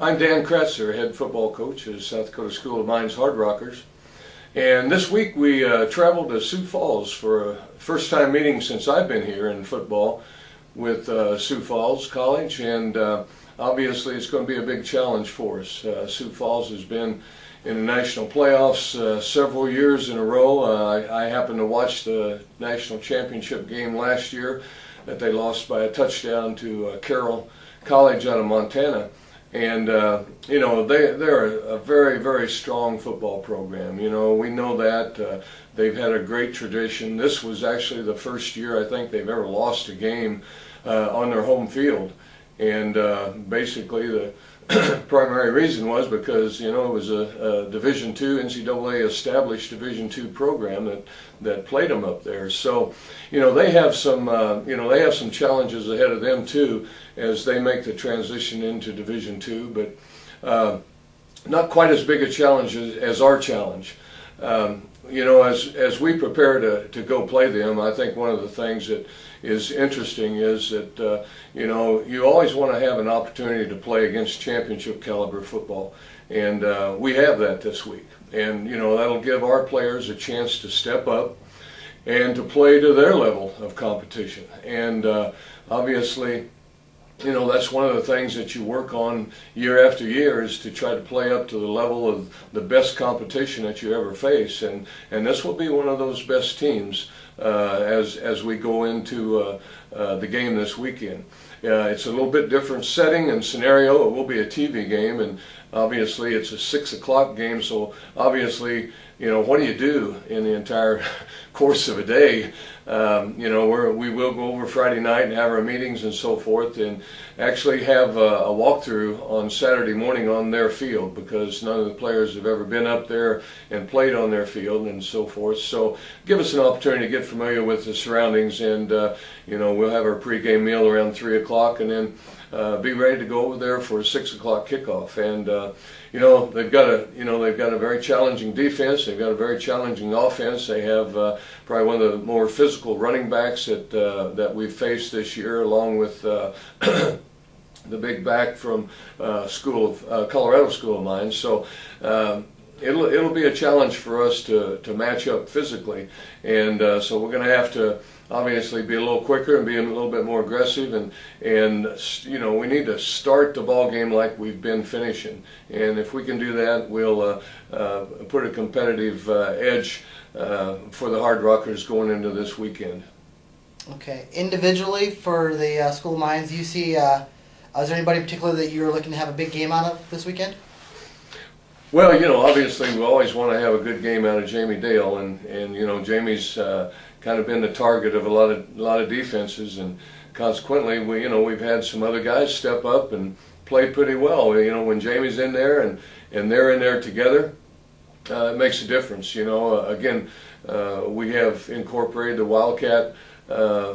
I'm Dan Kratzer, head football coach at South Dakota School of Mines Hardrockers. And this week we traveled to Sioux Falls for a first-time meeting since I've been here in football with Sioux Falls College, and obviously it's going to be a big challenge for us. Sioux Falls has been in the national playoffs several years in a row. I happened to watch the national championship game last year that they lost by a touchdown to Carroll College out of Montana. And, you know, they're a very, very strong football program. You know, we know that. They've had a great tradition. This was actually the first year I think they've ever lost a game on their home field. And basically the primary reason was because, you know, it was a Division II, NCAA established Division II program that played them up there. So, you know, they have some, challenges ahead of them too as they make the transition into Division II, but not quite as big a challenge as our challenge. You know, as we prepare to go play them, I think one of the things that is interesting is that, you know, you always want to have an opportunity to play against championship caliber football. And we have that this week. And, you know, that'll give our players a chance to step up and to play to their level of competition. And obviously, you know, that's one of the things that you work on year after year is to try to play up to the level of the best competition that you ever face, and this will be one of those best teams as we go into the game this weekend. It's a little bit different setting and scenario. It will be a TV game, and obviously it's a 6 o'clock game, so obviously, you know, what do you do in the entire course of a day? You know, we will go over Friday night and have our meetings and so forth, and actually have a walkthrough on Saturday morning on their field, because none of the players have ever been up there and played on their field and so forth. So give us an opportunity to get familiar with the surroundings, and you know, we'll have our pregame meal around 3 o'clock, and then be ready to go over there for a 6 o'clock kickoff. And you know, they've got a very challenging defense. They've got a very challenging offense. They have probably one of the more physical running backs that we've faced this year, along with the big back from Colorado School of Mines. So it'll be a challenge for us to match up physically, and so we're going to have to obviously be a little quicker and be a little bit more aggressive, and you know, we need to start the ball game like we've been finishing, and if we can do that, we'll put a competitive edge for the Hardrockers going into this weekend. Okay, individually for the School of Mines, you see, is there anybody in particular that you're looking to have a big game out of this weekend? Well, you know, obviously we always want to have a good game out of Jamie Dale, and you know, Jamie's kind of been the target of a lot of defenses, and consequently, we've had some other guys step up and play pretty well. You know, when Jamie's in there and they're in there together, it makes a difference. You know, again, we have incorporated the Wildcat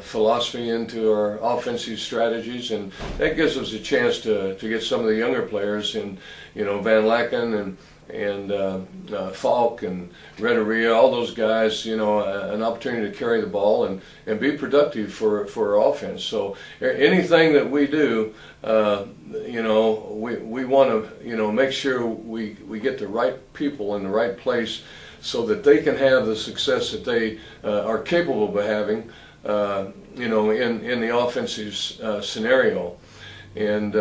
philosophy into our offensive strategies, and that gives us a chance to get some of the younger players, and you know, Van Lacken and Falk and Renneria, all those guys, you know, an opportunity to carry the ball and be productive for our offense. So anything that we do, you know, we want to, you know, make sure we get the right people in the right place so that they can have the success that they are capable of having, you know, in the offensive scenario. And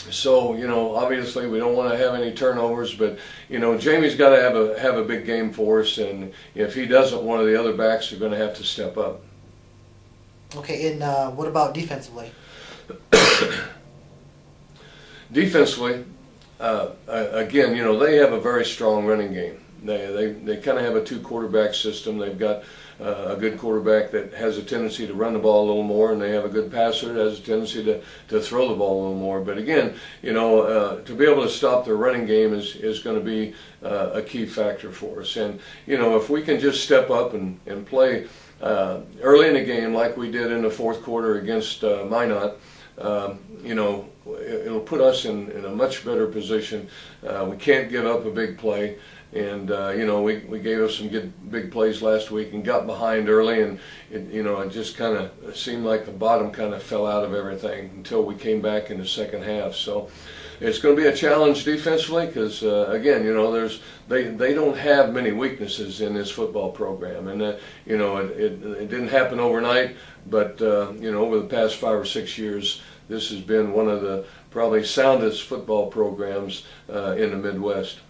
so, you know, obviously we don't want to have any turnovers, but you know, Jamie's got to have a big game for us, and if he doesn't, one of the other backs are going to have to step up. Okay, and what about defensively? Defensively, again, you know, they have a very strong running game. They kind of have a two-quarterback system. They've got a good quarterback that has a tendency to run the ball a little more, and they have a good passer that has a tendency to throw the ball a little more. But again, you know, to be able to stop their running game is going to be a key factor for us. And you know, if we can just step up and play early in the game like we did in the fourth quarter against Minot, you know, it'll put us in a much better position. We can't give up a big play. And you know, we gave us some good big plays last week and got behind early, and it just kind of seemed like the bottom kind of fell out of everything until we came back in the second half. So it's going to be a challenge defensively because again, you know, they don't have many weaknesses in this football program, and you know, it didn't happen overnight, but you know, over the past 5 or 6 years, this has been one of the probably soundest football programs in the Midwest.